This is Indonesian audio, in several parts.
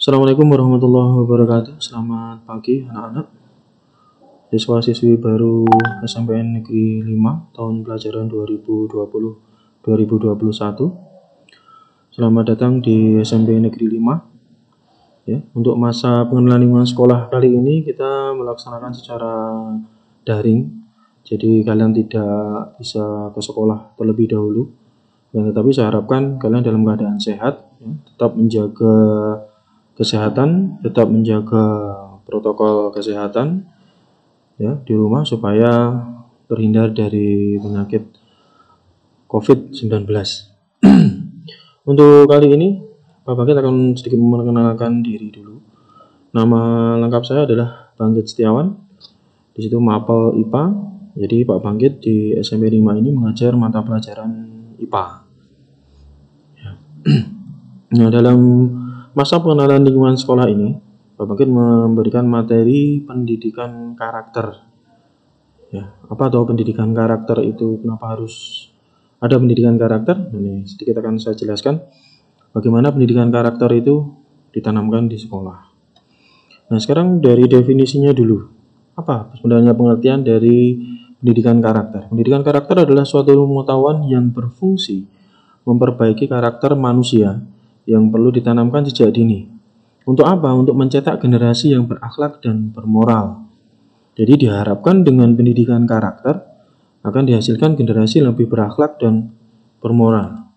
Assalamualaikum warahmatullahi wabarakatuh. Selamat pagi anak-anak. Siswa-siswi baru SMPN Negeri 5 tahun pelajaran 2020-2021. Selamat datang di SMP Negeri 5. Ya, untuk masa pengenalan lingkungan sekolah kali ini kita melaksanakan secara daring. Jadi kalian tidak bisa ke sekolah terlebih dahulu. Tetapi saya harapkan kalian dalam keadaan sehat, ya, tetap menjaga kesehatan, tetap menjaga protokol kesehatan ya di rumah supaya terhindar dari penyakit COVID-19. Untuk kali ini Pak Bangkit akan sedikit memperkenalkan diri dulu. Nama lengkap saya adalah Bangkit Setiawan. Di situ mapel IPA. Jadi Pak Bangkit di SMP 5 ini mengajar mata pelajaran IPA. Ya. Nah, dalam masa pengenalan lingkungan sekolah ini, Pak Bangkit memberikan materi pendidikan karakter. Ya, apa tahu pendidikan karakter itu? Kenapa harus ada pendidikan karakter? Ini sedikit akan saya jelaskan bagaimana pendidikan karakter itu ditanamkan di sekolah. Nah, sekarang dari definisinya dulu. Apa sebenarnya pengertian dari pendidikan karakter? Pendidikan karakter adalah suatu pengetahuan yang berfungsi memperbaiki karakter manusia yang perlu ditanamkan sejak dini. Untuk apa? Untuk mencetak generasi yang berakhlak dan bermoral. Jadi diharapkan dengan pendidikan karakter akan dihasilkan generasi yang lebih berakhlak dan bermoral.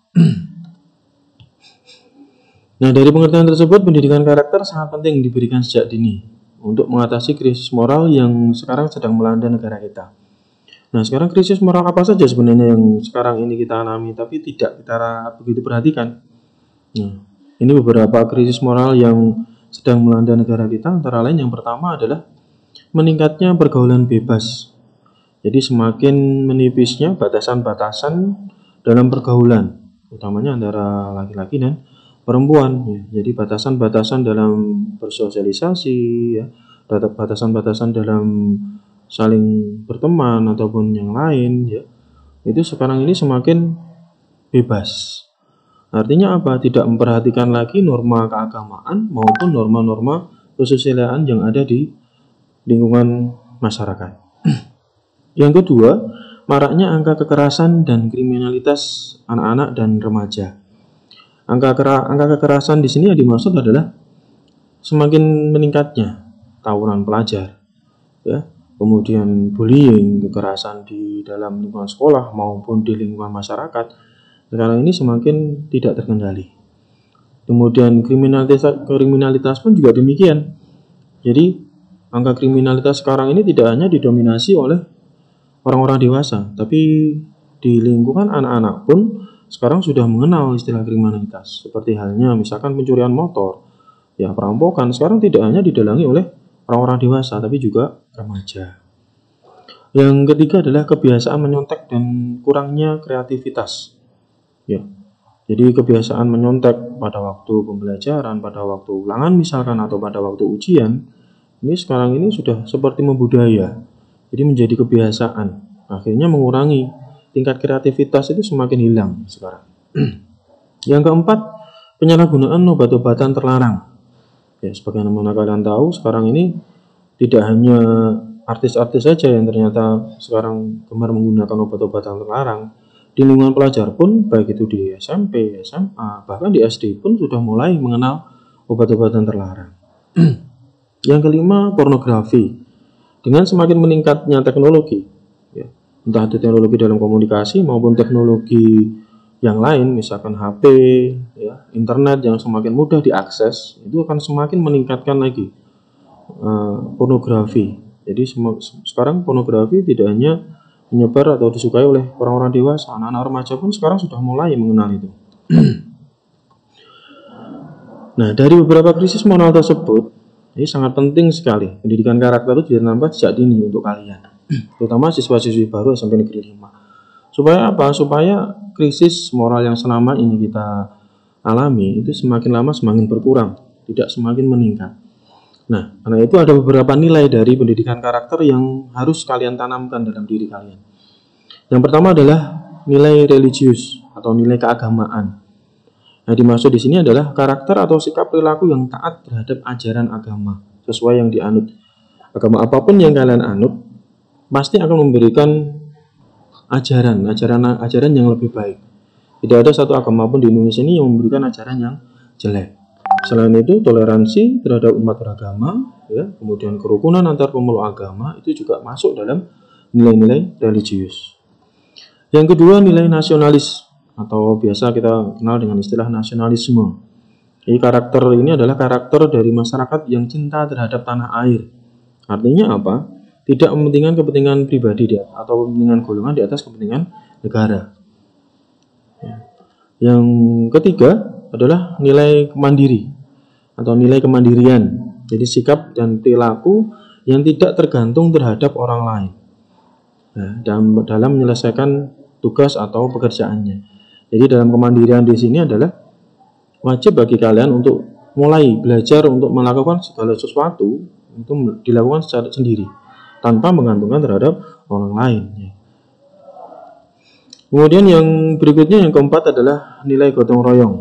Nah, dari pengertian tersebut, pendidikan karakter sangat penting diberikan sejak dini untuk mengatasi krisis moral yang sekarang sedang melanda negara kita. Nah, sekarang krisis moral apa saja sebenarnya yang sekarang ini kita alami, tapi tidak kita begitu perhatikan. Nah, ini beberapa krisis moral yang sedang melanda negara kita. Antara lain yang pertama adalah meningkatnya pergaulan bebas. Jadi semakin menipisnya batasan-batasan dalam pergaulan, utamanya antara laki-laki dan perempuan. Ya. Jadi batasan-batasan dalam bersosialisasi, ya, batasan-batasan dalam saling berteman ataupun yang lain, ya, itu sekarang ini semakin bebas. Artinya apa? Tidak memperhatikan lagi norma keagamaan maupun norma-norma kesusilaan yang ada di lingkungan masyarakat. Yang kedua, maraknya angka kekerasan dan kriminalitas anak-anak dan remaja. Angka kekerasan di sini yang dimaksud adalah semakin meningkatnya tawuran pelajar, ya, kemudian bullying, kekerasan di dalam lingkungan sekolah maupun di lingkungan masyarakat. Sekarang ini semakin tidak terkendali. Kemudian kriminalitas pun juga demikian. Jadi angka kriminalitas sekarang ini tidak hanya didominasi oleh orang-orang dewasa, tapi di lingkungan anak-anak pun sekarang sudah mengenal istilah kriminalitas. Seperti halnya misalkan pencurian motor, ya, perampokan sekarang tidak hanya didalangi oleh orang-orang dewasa, tapi juga remaja. Yang ketiga adalah kebiasaan menyontek dan kurangnya kreativitas. Ya, jadi kebiasaan menyontek pada waktu pembelajaran, pada waktu ulangan misalkan, atau pada waktu ujian, ini sekarang ini sudah seperti membudaya. Jadi menjadi kebiasaan, akhirnya mengurangi tingkat kreativitas itu semakin hilang sekarang. Yang keempat, penyalahgunaan obat-obatan terlarang. Ya, sebagaimana kalian tahu, sekarang ini tidak hanya artis-artis saja yang ternyata sekarang gemar menggunakan obat-obatan terlarang. Di lingkungan pelajar pun, baik itu di SMP, SMA, bahkan di SD pun sudah mulai mengenal obat-obatan terlarang. Yang kelima, pornografi. Dengan semakin meningkatnya teknologi, ya, entah itu teknologi dalam komunikasi maupun teknologi yang lain, misalkan HP, ya, internet yang semakin mudah diakses, itu akan semakin meningkatkan lagi pornografi. Jadi sekarang pornografi tidak hanya menyebar atau disukai oleh orang-orang dewasa, anak-anak remaja pun sekarang sudah mulai mengenal itu. Nah, dari beberapa krisis moral tersebut, ini sangat penting sekali pendidikan karakter itu ditanamkan sejak dini untuk kalian, terutama siswa-siswi baru SMP Negeri 5. Supaya apa? Supaya krisis moral yang selama ini kita alami itu semakin lama semakin berkurang, tidak semakin meningkat. Nah, karena itu ada beberapa nilai dari pendidikan karakter yang harus kalian tanamkan dalam diri kalian. Yang pertama adalah nilai religius atau nilai keagamaan. Nah, dimaksud di sini adalah karakter atau sikap perilaku yang taat terhadap ajaran agama sesuai yang dianut. Agama apapun yang kalian anut pasti akan memberikan ajaran yang lebih baik. Tidak ada satu agama pun di Indonesia ini yang memberikan ajaran yang jelek. Selain itu, toleransi terhadap umat beragama, ya, kemudian kerukunan antar pemeluk agama itu juga masuk dalam nilai-nilai religius. Yang kedua, nilai nasionalis atau biasa kita kenal dengan istilah nasionalisme. Jadi karakter ini adalah karakter dari masyarakat yang cinta terhadap tanah air. Artinya apa? Tidak mementingkan kepentingan pribadi dia atau kepentingan golongan di atas kepentingan negara. Yang ketiga adalah nilai mandiri atau nilai kemandirian. Jadi sikap dan perilaku yang tidak tergantung terhadap orang lain, nah, dalam menyelesaikan tugas atau pekerjaannya. Jadi dalam kemandirian di sini adalah wajib bagi kalian untuk mulai belajar untuk melakukan segala sesuatu itu dilakukan secara sendiri tanpa menggantungkan terhadap orang lain. Kemudian yang berikutnya, yang keempat adalah nilai gotong royong.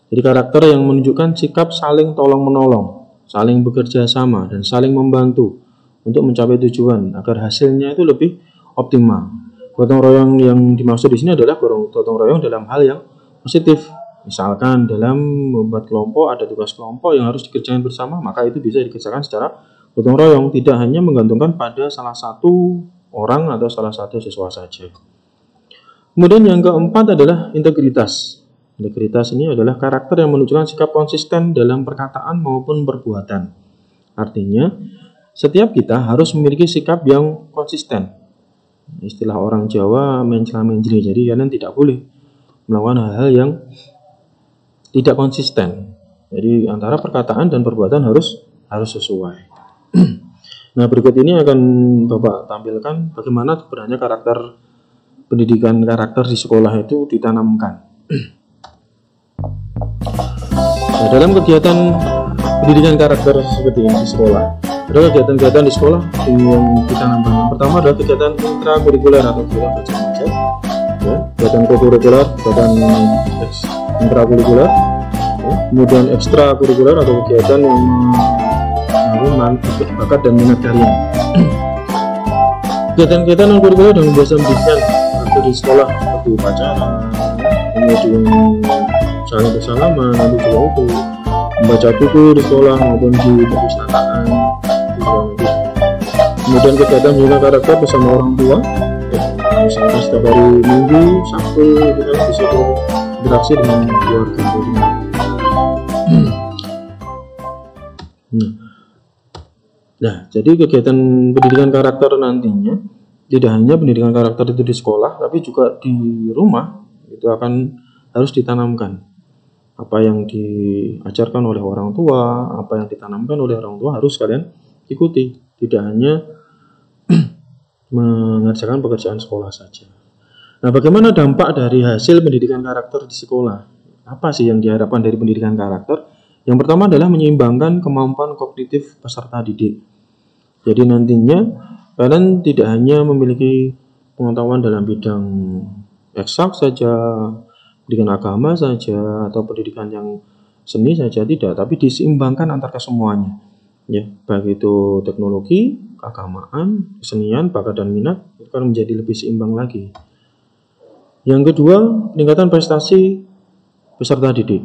Jadi karakter yang menunjukkan sikap saling tolong-menolong, saling bekerja sama, dan saling membantu untuk mencapai tujuan agar hasilnya itu lebih optimal. Gotong royong yang dimaksud di sini adalah gotong royong dalam hal yang positif. Misalkan dalam membuat kelompok ada tugas kelompok yang harus dikerjakan bersama, maka itu bisa dikerjakan secara gotong royong, tidak hanya menggantungkan pada salah satu orang atau salah satu siswa saja. Kemudian yang keempat adalah integritas. Integritas ini adalah karakter yang menunjukkan sikap konsisten dalam perkataan maupun perbuatan. Artinya, setiap kita harus memiliki sikap yang konsisten. Istilah orang Jawa mencela-mencela. Jadi kalian tidak boleh melakukan hal-hal yang tidak konsisten. Jadi antara perkataan dan perbuatan harus sesuai. Nah, berikut ini akan Bapak tampilkan bagaimana sebenarnya pendidikan karakter di sekolah itu ditanamkan. Nah, dalam kegiatan pendidikan karakter seperti ini di sekolah, ada kegiatan-kegiatan di sekolah yang ditanamkan. Yang pertama adalah kegiatan intrakurikuler atau kegiatan belajar mengajar, ya, kegiatan kokurikuler, kegiatan intrakurikuler, ya, kemudian ekstrakurikuler atau kegiatan yang mengangkat bakat dan minat kalian. Kegiatan-kegiatan non kurikuler dan biasa pendidikan atau di sekolah seperti upacara, kemudian saling bersalaman, nanti juga itu membaca buku di sekolah maupun di perpustakaan. Kemudian kegiatan menjaga karakter bersama orang tua, ya, misalnya setiap hari Minggu, Sabtu, itu kan bisa berinteraksi dengan keluarga. Nah, jadi kegiatan pendidikan karakter nantinya tidak hanya pendidikan karakter itu di sekolah, tapi juga di rumah itu akan harus ditanamkan. Apa yang diajarkan oleh orang tua, apa yang ditanamkan oleh orang tua harus kalian ikuti. Tidak hanya mengerjakan pekerjaan sekolah saja. Nah, bagaimana dampak dari hasil pendidikan karakter di sekolah? Apa sih yang diharapkan dari pendidikan karakter? Yang pertama adalah menyeimbangkan kemampuan kognitif peserta didik. Jadi nantinya kalian tidak hanya memiliki pengetahuan dalam bidang eksak saja, pendidikan agama saja, atau pendidikan yang seni saja, tidak, tapi diseimbangkan antar kesemuanya. Ya, baik itu teknologi, keagamaan, kesenian, bakat dan minat itu akan menjadi lebih seimbang lagi. Yang kedua, peningkatan prestasi peserta didik.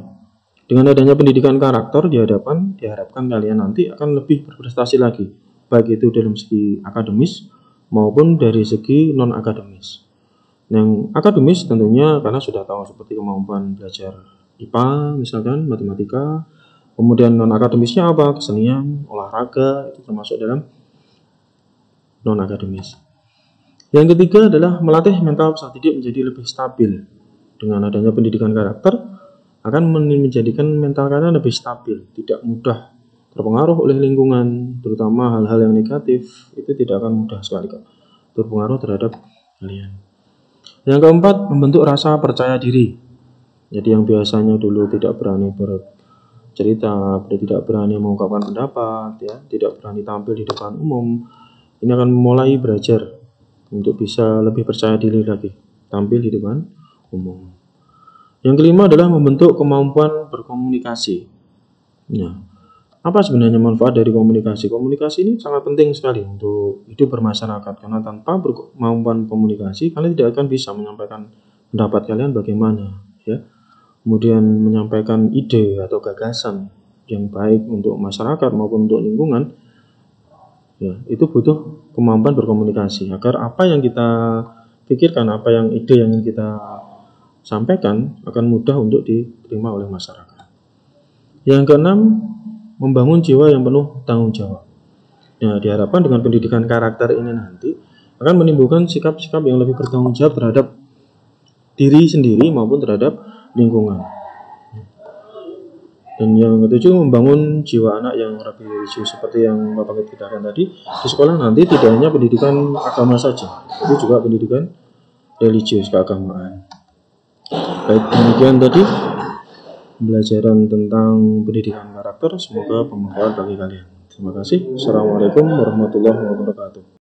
Dengan adanya pendidikan karakter diharapkan kalian nanti akan lebih berprestasi lagi, baik itu dalam segi akademis maupun dari segi non akademis. Yang akademis tentunya karena sudah tahu seperti kemampuan belajar IPA misalkan, matematika. Kemudian non akademisnya apa? Kesenian, olahraga, itu termasuk dalam non akademis. Yang ketiga adalah melatih mental peserta didik menjadi lebih stabil. Dengan adanya pendidikan karakter akan menjadikan mental kalian lebih stabil, tidak mudah terpengaruh oleh lingkungan, terutama hal-hal yang negatif, itu tidak akan mudah sekali terpengaruh terhadap kalian. Yang keempat, membentuk rasa percaya diri. Jadi yang biasanya dulu tidak berani bercerita, tidak berani mengungkapkan pendapat, ya, tidak berani tampil di depan umum, ini akan mulai belajar untuk bisa lebih percaya diri lagi, tampil di depan umum. Yang kelima adalah membentuk kemampuan berkomunikasi. Nah, apa sebenarnya manfaat dari komunikasi? Komunikasi ini sangat penting sekali untuk hidup bermasyarakat, karena tanpa kemampuan komunikasi kalian tidak akan bisa menyampaikan pendapat kalian bagaimana, ya. Kemudian menyampaikan ide atau gagasan yang baik untuk masyarakat maupun untuk lingkungan, ya, itu butuh kemampuan berkomunikasi agar apa yang kita pikirkan, apa yang ide yang ingin kita sampaikan akan mudah untuk diterima oleh masyarakat. Yang keenam, membangun jiwa yang penuh tanggung jawab. Nah, diharapkan dengan pendidikan karakter ini nanti akan menimbulkan sikap-sikap yang lebih bertanggung jawab terhadap diri sendiri maupun terhadap lingkungan. Dan yang ketujuh, membangun jiwa anak yang lebih religius. Seperti yang Bapak katakan tadi, di sekolah nanti tidak hanya pendidikan agama saja, tapi juga pendidikan religius, keagamaan. Baik, demikian tadi pembelajaran tentang pendidikan karakter. Semoga bermanfaat bagi kalian. Terima kasih. Assalamualaikum warahmatullahi wabarakatuh.